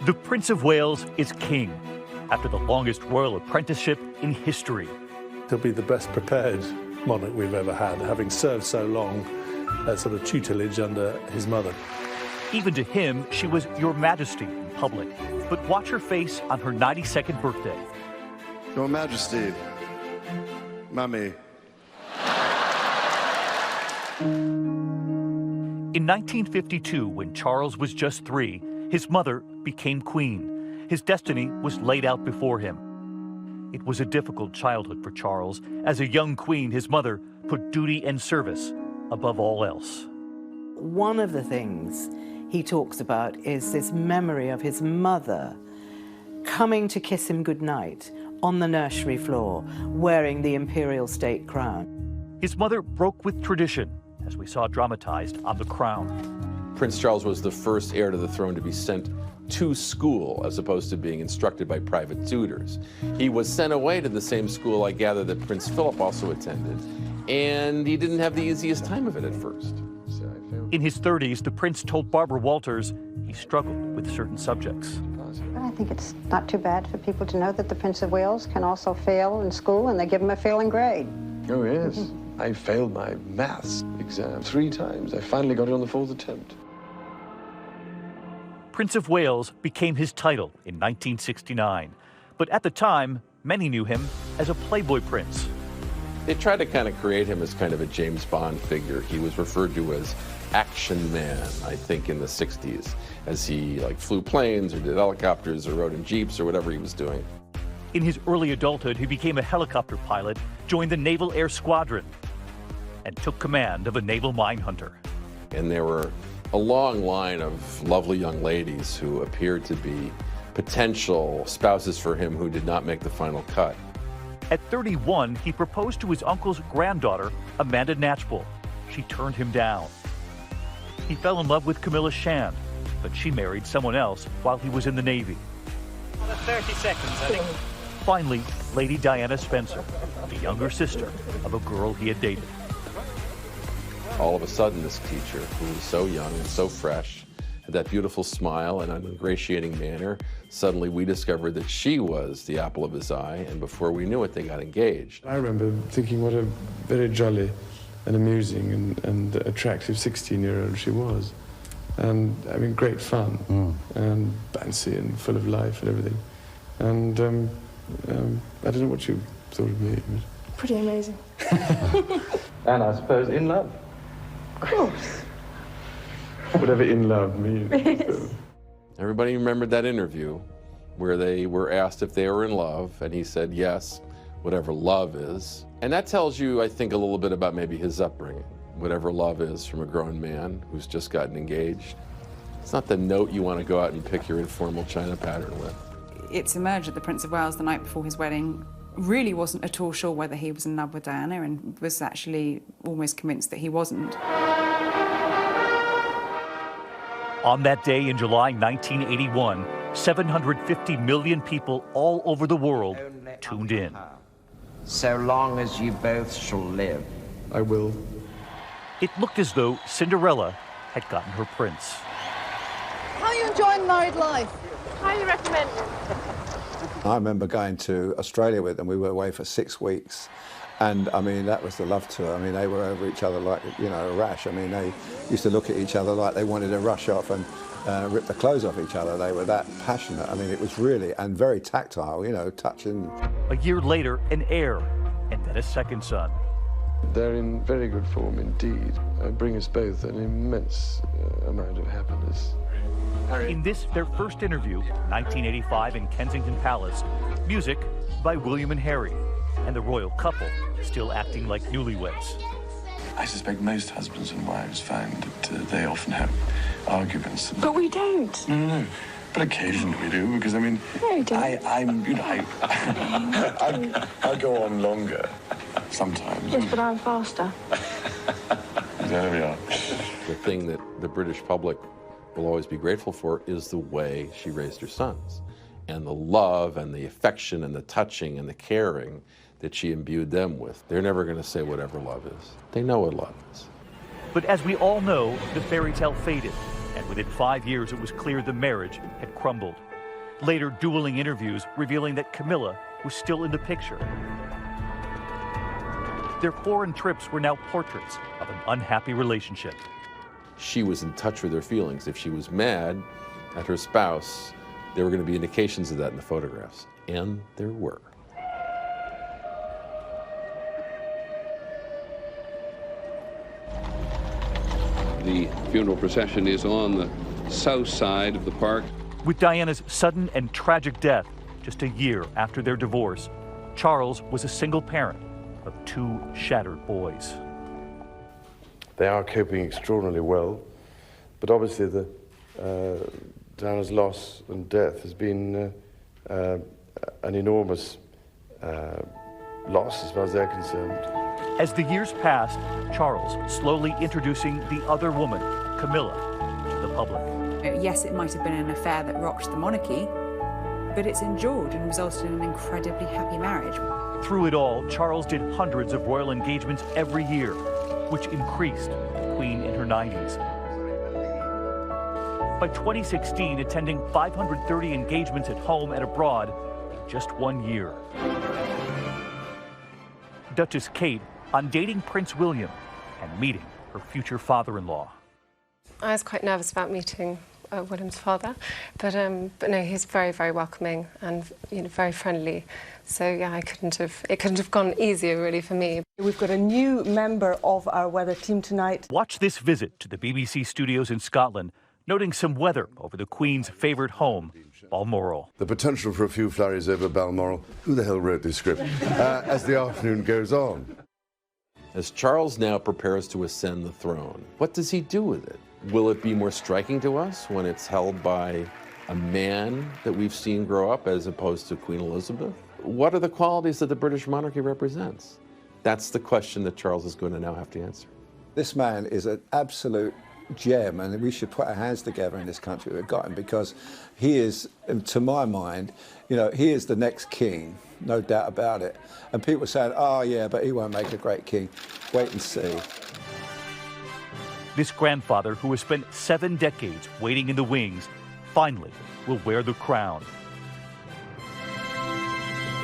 The Prince of Wales is king after the longest royal apprenticeship in history. He'll be the best prepared monarch we've ever had, having served so long as sort of tutelage under his mother. Even to him, she was Your Majesty in public. But watch her face on her 92nd birthday. Your Majesty, Mummy. In 1952, when Charles was just 3, his mother became queen. His destiny was laid out before him. It was a difficult childhood for Charles. As a young queen, his mother put duty and service above all else. One of the things he talks about is this memory of his mother coming to kiss him goodnight on the nursery floor, wearing the imperial state crown. His mother broke with tradition, as we saw dramatized on The Crown. Prince Charles was the first heir to the throne to be sent to school as opposed to being instructed by private tutors. He was sent away to the same school, I gather, that Prince Philip also attended, and he didn't have the easiest time of it at first. In his 30s, the prince told Barbara Walters he struggled with certain subjects. But I think it's not too bad for people to know that the Prince of Wales can also fail in school, and they give him a failing grade. Oh, yes. I failed my maths exam 3 times. I finally got it on the 4th attempt. Prince of Wales became his title in 1969. But at the time, many knew him as a Playboy prince. They tried to kind of create him as kind of a James Bond figure. He was referred to as Action Man, I think, in the 60s, as he flew planes or did helicopters or rode in jeeps or whatever he was doing. In his early adulthood, he became a helicopter pilot, joined the Naval Air Squadron, and took command of a naval mine hunter. And there were a long line of lovely young ladies who appeared to be potential spouses for him who did not make the final cut. At 31, he proposed to his uncle's granddaughter, Amanda Knatchbull. She turned him down. He fell in love with Camilla Shand, but she married someone else while he was in the Navy. 30 seconds, I think. Finally, Lady Diana Spencer, the younger sister of a girl he had dated. All of a sudden, this teacher, who was so young and so fresh, had that beautiful smile and an ingratiating manner, suddenly we discovered that she was the apple of his eye, and before we knew it, they got engaged. I remember thinking what a very jolly and amusing and attractive 16-year-old she was. And, I mean, great fun, and bouncy and full of life and everything. And I don't know what you thought of me. Pretty amazing. And I suppose in love. Of course. Whatever in love means. Yes. Everybody remembered that interview where they were asked if they were in love, and he said yes, whatever love is. And that tells you, I think, a little bit about maybe his upbringing. Whatever love is from a grown man who's just gotten engaged. It's not the note you want to go out and pick your informal china pattern with. It's emerged that the Prince of Wales, the night before his wedding, really wasn't at all sure whether he was in love with Diana, and was actually almost convinced that he wasn't. On that day in July 1981, 750 million people all over the world tuned in. So long as you both shall live. I will. It looked as though Cinderella had gotten her prince. How are you enjoying married life? Highly recommend it. I remember going to Australia with them. We were away for 6 weeks. And, I mean, that was the love tour. I mean, they were over each other like, a rash. I mean, they used to look at each other like they wanted to rush off and rip the clothes off each other. They were that passionate. I mean, it was really, and very tactile, touching. A year later, an heir, and then a second son. They're in very good form indeed. Bring us both an immense amount of happiness. In this, their first interview, 1985 in Kensington Palace, music by William and Harry, and the royal couple still acting like newlyweds. I suspect most husbands and wives find that they often have arguments. But we don't. No. But occasionally we do, because, I mean, No, you don't. I'll go on longer sometimes. Yes, but I'm faster. There we are. The thing that the British public will always be grateful for is the way she raised her sons, and the love and the affection and the touching and the caring that she imbued them with. They're never going to say whatever love is. They know what love is. But as we all know, the fairy tale faded, and within 5 years it was clear the marriage had crumbled. Later, dueling interviews revealing that Camilla was still in the picture. Their foreign trips were now portraits of an unhappy relationship. She was in touch with her feelings. If she was mad at her spouse, there were going to be indications of that in the photographs. And there were. The funeral procession is on the south side of the park. With Diana's sudden and tragic death just a year after their divorce, Charles was a single parent of 2 shattered boys. They are coping extraordinarily well, but obviously Diana's loss and death has been an enormous loss as far as they're concerned. As the years passed, Charles slowly introducing the other woman, Camilla, to the public. Yes, it might have been an affair that rocked the monarchy, but it's endured and resulted in an incredibly happy marriage. Through it all, Charles did hundreds of royal engagements every year, which increased the Queen in her 90s. By 2016, attending 530 engagements at home and abroad in just 1 year. Duchess Kate on dating Prince William and meeting her future father-in-law. I was quite nervous about meeting William's father, but no, he's very, very welcoming and very friendly. So yeah, it couldn't have gone easier really for me. We've got a new member of our weather team tonight. Watch this visit to the BBC studios in Scotland, noting some weather over the Queen's favourite home, Balmoral. The potential for a few flurries over Balmoral. Who the hell wrote this script? As the afternoon goes on. As Charles now prepares to ascend the throne, what does he do with it? Will it be more striking to us when it's held by a man that we've seen grow up as opposed to Queen Elizabeth? What are the qualities that the British monarchy represents? That's the question that Charles is going to now have to answer. This man is an absolute gem, and we should put our hands together in this country. We've got him because he is, to my mind, he is the next king, no doubt about it. And people are saying, oh yeah, but he won't make a great king. Wait and see. This grandfather, who has spent 7 decades waiting in the wings, finally will wear the crown